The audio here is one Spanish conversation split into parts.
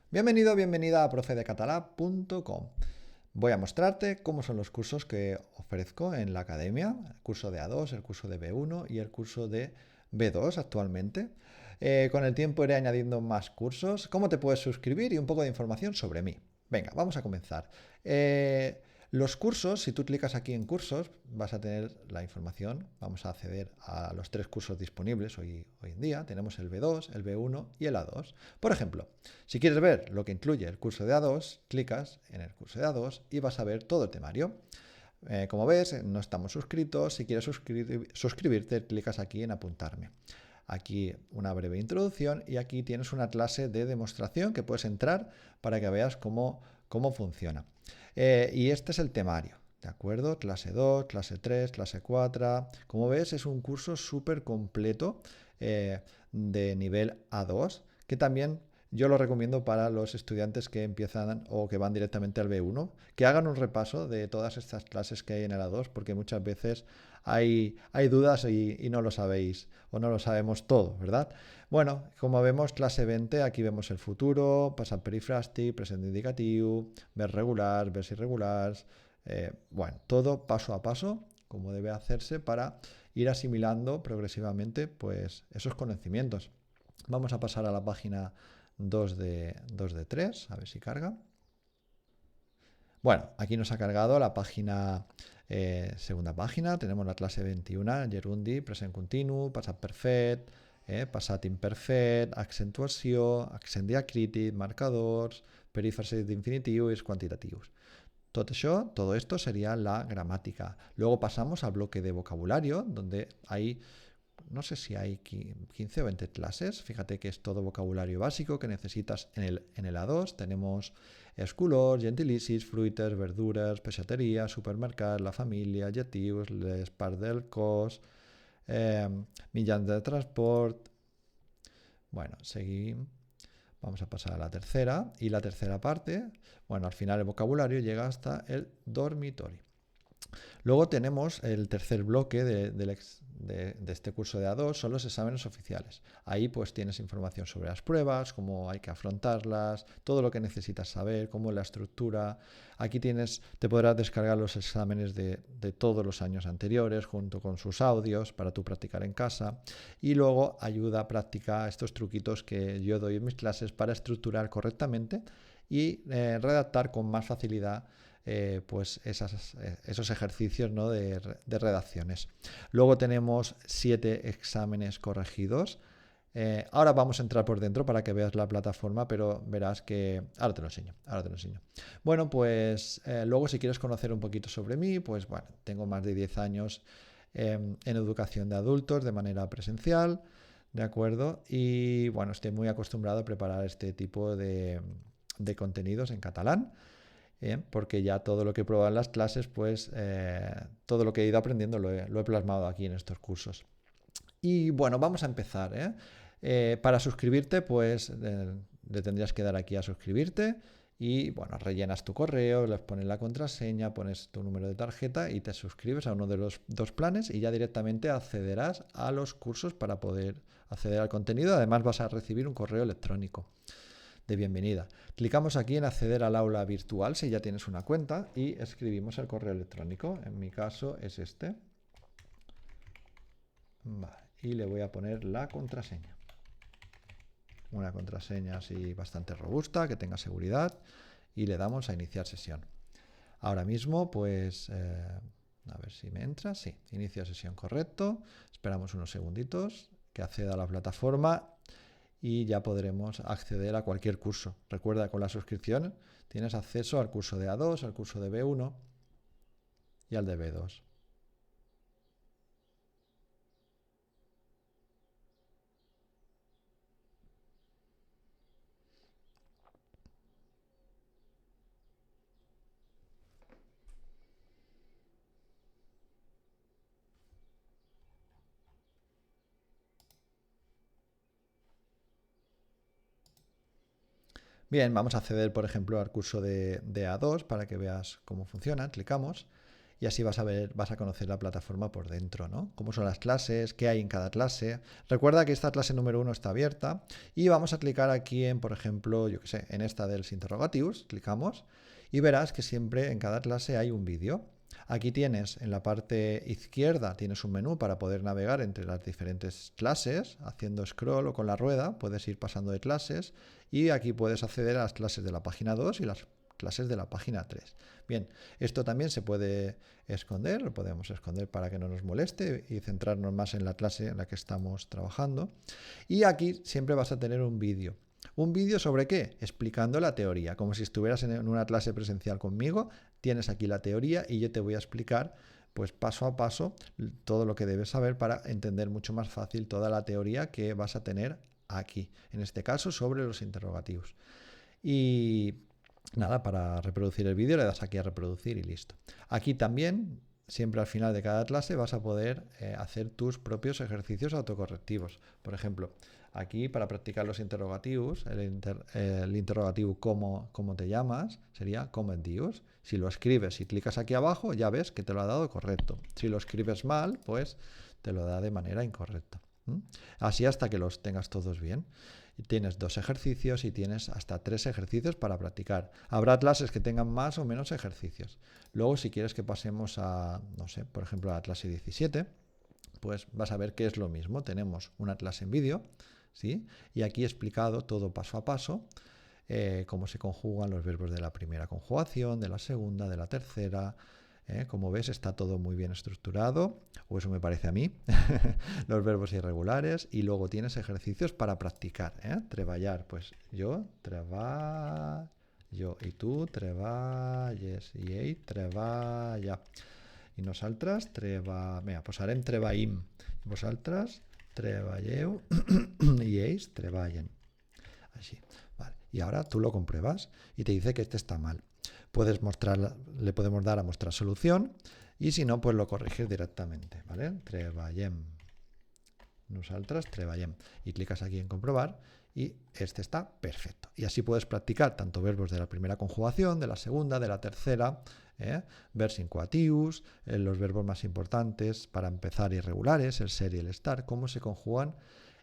Bienvenido, bienvenida a profedecatalá.com. Voy a mostrarte cómo son los cursos que ofrezco en la academia, el curso de A2, el curso de B1 y el curso de B2 actualmente. Con el tiempo iré añadiendo más cursos, cómo te puedes suscribir y un poco de información sobre mí. Venga, vamos a comenzar. Los cursos, si tú clicas aquí en cursos, vas a tener la información. Vamos a acceder a los 3 cursos disponibles hoy en día. Tenemos el B2, el B1 y el A2. Por ejemplo, si quieres ver lo que incluye el curso de A2, clicas en el curso de A2 y vas a ver todo el temario. Como ves, no estamos suscritos. Si quieres suscribirte, clicas aquí en apuntarme. Aquí una breve introducción y aquí tienes una clase de demostración que puedes entrar para que veas cómo funciona. Y este es el temario, ¿de acuerdo? Clase 2, clase 3, clase 4. Como ves, es un curso súper completo de nivel A2 que también yo lo recomiendo para los estudiantes que empiezan o que van directamente al B1, que hagan un repaso de todas estas clases que hay en el A2, porque muchas veces hay dudas y no lo sabéis o no lo sabemos todo, ¿verdad? Bueno, como vemos, clase 20, aquí vemos el futuro, passat perifràstic, present indicatiu, verbs regulars, verbs irregulars, bueno, todo paso a paso, como debe hacerse para ir asimilando progresivamente pues esos conocimientos. Vamos a pasar a la página 2 de 3, a ver si carga. Bueno, aquí nos ha cargado la página, segunda página, tenemos la clase 21, gerundi, present continu, passat perfect, passat imperfect, accentuació, accent diacrític, marcadors, perífrasis d'infinitiu i quantitatius. Todo esto sería la gramática. Luego pasamos al bloque de vocabulario, donde hay, no sé si hay 15 o 20 clases. Fíjate que es todo vocabulario básico que necesitas en el A2. Tenemos colors, gentilicis, fruites, verdures, peixateria, supermercat, la família, adjectius, les parts del cos, mitjans de transport. Bueno, seguimos. Vamos a pasar a la tercera. Y la tercera parte, bueno, al final el vocabulario llega hasta el dormitorio. Luego tenemos el tercer bloque de este curso de A2, son los exámenes oficiales. Ahí pues tienes información sobre las pruebas, cómo hay que afrontarlas, todo lo que necesitas saber, cómo es la estructura. Aquí te podrás descargar los exámenes de todos los años anteriores junto con sus audios para tú practicar en casa. Y luego ayuda práctica, estos truquitos que yo doy en mis clases para estructurar correctamente y redactar con más facilidad pues esos ejercicios, ¿no? de redacciones. Luego tenemos 7 exámenes corregidos. Ahora vamos a entrar por dentro para que veas la plataforma, pero verás que... Ahora te lo enseño. Bueno, pues luego si quieres conocer un poquito sobre mí, pues bueno, tengo más de 10 años en educación de adultos de manera presencial, ¿de acuerdo? Y bueno, estoy muy acostumbrado a preparar este tipo de contenidos en catalán. Porque ya todo lo que he probado en las clases, pues todo lo que he ido aprendiendo lo he plasmado aquí en estos cursos. Y bueno, vamos a empezar. Para suscribirte, pues le tendrías que dar aquí a suscribirte y bueno, rellenas tu correo, les pones la contraseña, pones tu número de tarjeta y te suscribes a uno de los 2 planes y ya directamente accederás a los cursos para poder acceder al contenido. Además vas a recibir un correo electrónico de bienvenida. Clicamos aquí en acceder al aula virtual si ya tienes una cuenta y escribimos el correo electrónico. En mi caso es este. Vale, y le voy a poner la contraseña. Una contraseña así bastante robusta, que tenga seguridad y le damos a iniciar sesión. Ahora mismo, pues, a ver si me entra. Sí, inicio sesión correcto. Esperamos unos segunditos que acceda a la plataforma y ya podremos acceder a cualquier curso. Recuerda, con la suscripción tienes acceso al curso de A2, al curso de B1 y al de B2. Bien, vamos a acceder, por ejemplo, al curso de A2 para que veas cómo funciona. Clicamos y así vas a conocer la plataforma por dentro, ¿no? Cómo son las clases, qué hay en cada clase. Recuerda que esta clase número 1 está abierta y vamos a clicar aquí en, por ejemplo, yo qué sé, en esta de los interrogativos, clicamos y verás que siempre en cada clase hay un vídeo. Aquí tienes en la parte izquierda tienes un menú para poder navegar entre las diferentes clases, haciendo scroll o con la rueda, puedes ir pasando de clases y aquí puedes acceder a las clases de la página 2 y las clases de la página 3. Bien, esto también se puede esconder, lo podemos esconder para que no nos moleste y centrarnos más en la clase en la que estamos trabajando. Y aquí siempre vas a tener un vídeo. ¿Un vídeo sobre qué? Explicando la teoría, como si estuvieras en una clase presencial conmigo, tienes aquí la teoría y yo te voy a explicar pues paso a paso todo lo que debes saber para entender mucho más fácil toda la teoría que vas a tener aquí, en este caso sobre los interrogativos. Y nada, para reproducir el vídeo le das aquí a reproducir y listo. Aquí también, siempre al final de cada clase, vas a poder hacer tus propios ejercicios autocorrectivos. Por ejemplo, aquí para practicar los interrogativos, el interrogativo ¿cómo te llamas? Sería ¿cómo et dius? Si lo escribes y clicas aquí abajo, ya ves que te lo ha dado correcto. Si lo escribes mal, pues te lo da de manera incorrecta. Así hasta que los tengas todos bien. Tienes 2 ejercicios y tienes hasta 3 ejercicios para practicar. Habrá clases que tengan más o menos ejercicios. Luego, si quieres que pasemos a, no sé, por ejemplo, a la clase 17, pues vas a ver que es lo mismo. Tenemos una clase en vídeo, ¿sí? Y aquí he explicado todo paso a paso, cómo se conjugan los verbos de la primera conjugación, de la segunda, de la tercera. Como ves, está todo muy bien estructurado, o eso me parece a mí, los verbos irregulares, y luego tienes ejercicios para practicar. Treballar, pues yo treballo, y tú treballes, i ell treballa. I nosaltres Vinga, posarem treballim. Vosaltres treballeu y ells treballen. Así. Vale. Y ahora tú lo compruebas y te dice que este está mal. Le podemos dar a mostrar solución y si no, pues lo corriges directamente, ¿vale? Treballem. Nosaltres treballem. Y clicas aquí en comprobar y este está perfecto. Y así puedes practicar tanto verbos de la primera conjugación, de la segunda, de la tercera, verbs incoatius, los verbos más importantes para empezar irregulares, el ser y el estar, cómo se conjugan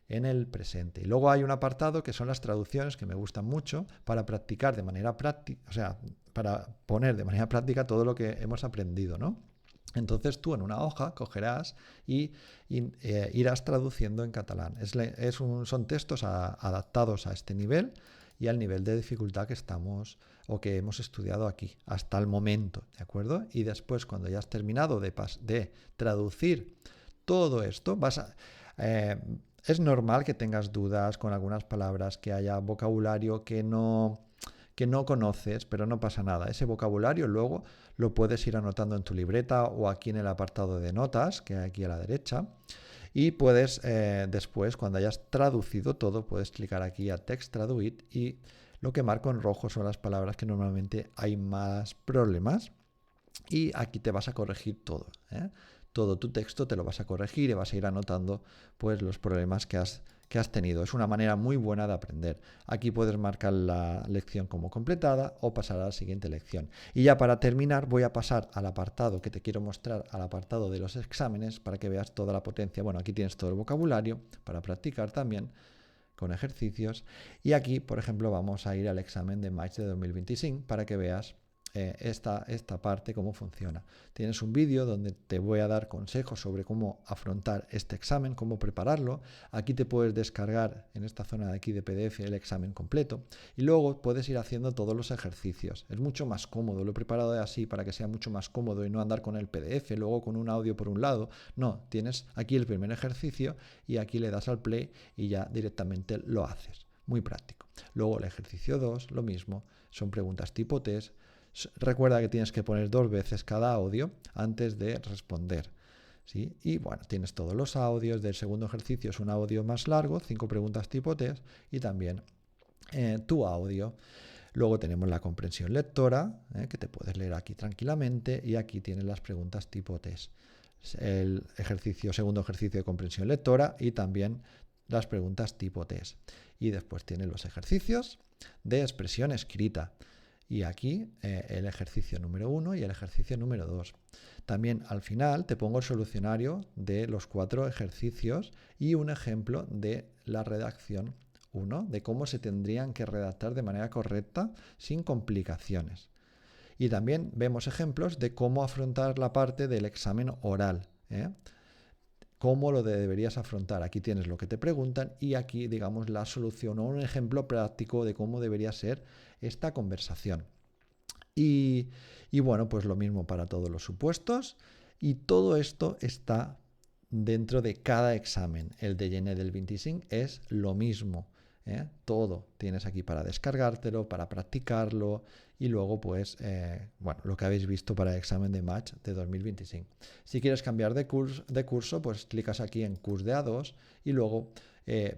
en el presente. Y luego hay un apartado que son las traducciones que me gustan mucho para practicar de manera práctica, o sea, para poner de manera práctica todo lo que hemos aprendido, ¿no? Entonces tú en una hoja cogerás y irás traduciendo en catalán. Son textos adaptados a este nivel y al nivel de dificultad que estamos o que hemos estudiado aquí hasta el momento, ¿de acuerdo? Y después cuando ya has terminado de traducir todo esto, es normal que tengas dudas con algunas palabras, que haya vocabulario que no conoces, pero no pasa nada. Ese vocabulario luego lo puedes ir anotando en tu libreta o aquí en el apartado de notas, que hay aquí a la derecha. Y puedes después, cuando hayas traducido todo, puedes clicar aquí a Text Traduït y lo que marco en rojo son las palabras que normalmente hay más problemas. Y aquí te vas a corregir todo. Todo tu texto te lo vas a corregir y vas a ir anotando pues, los problemas que has tenido. Es una manera muy buena de aprender. Aquí puedes marcar la lección como completada o pasar a la siguiente lección. Y ya para terminar voy a pasar al apartado que te quiero mostrar, al apartado de los exámenes para que veas toda la potencia. Bueno, aquí tienes todo el vocabulario para practicar también con ejercicios. Y aquí, por ejemplo, vamos a ir al examen de maig de 2025 para que veas esta parte, cómo funciona. Tienes un vídeo donde te voy a dar consejos sobre cómo afrontar este examen, cómo prepararlo. Aquí te puedes descargar en esta zona de aquí de PDF el examen completo y luego puedes ir haciendo todos los ejercicios. Es mucho más cómodo, lo he preparado así para que sea mucho más cómodo y no andar con el PDF, luego con un audio por un lado. No, tienes aquí el primer ejercicio y aquí le das al play y ya directamente lo haces. Muy práctico. Luego el ejercicio 2, lo mismo, son preguntas tipo test. Recuerda que tienes que poner 2 veces cada audio antes de responder, ¿sí? Y bueno, tienes todos los audios. Del segundo ejercicio es un audio más largo, 5 preguntas tipo test y también tu audio. Luego tenemos la comprensión lectora, que te puedes leer aquí tranquilamente y aquí tienes las preguntas tipo test. El segundo ejercicio de comprensión lectora y también las preguntas tipo test. Y después tienes los ejercicios de expresión escrita. Y aquí el ejercicio número 1 y el ejercicio número 2. También al final te pongo el solucionario de los 4 ejercicios y un ejemplo de la redacción 1, de cómo se tendrían que redactar de manera correcta sin complicaciones. Y también vemos ejemplos de cómo afrontar la parte del examen oral. ¿Cómo lo deberías afrontar? Aquí tienes lo que te preguntan y aquí, digamos, la solución o un ejemplo práctico de cómo debería ser esta conversación. Y bueno, pues lo mismo para todos los supuestos y todo esto está dentro de cada examen. El de Gené del 25 es lo mismo. Todo tienes aquí para descargártelo, para practicarlo y luego pues, bueno, lo que habéis visto para el examen de Match de 2025. Si quieres cambiar de curso, pues clicas aquí en Curs de A2 y luego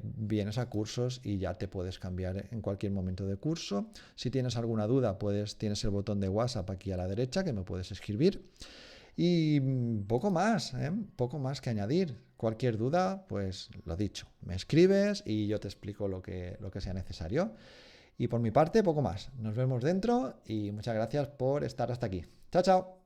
vienes a cursos y ya te puedes cambiar en cualquier momento de curso. Si tienes alguna duda, tienes el botón de WhatsApp aquí a la derecha que me puedes escribir. Y poco más que añadir. Cualquier duda, pues lo dicho, me escribes y yo te explico lo que sea necesario. Y por mi parte, poco más. Nos vemos dentro y muchas gracias por estar hasta aquí. Chao, chao.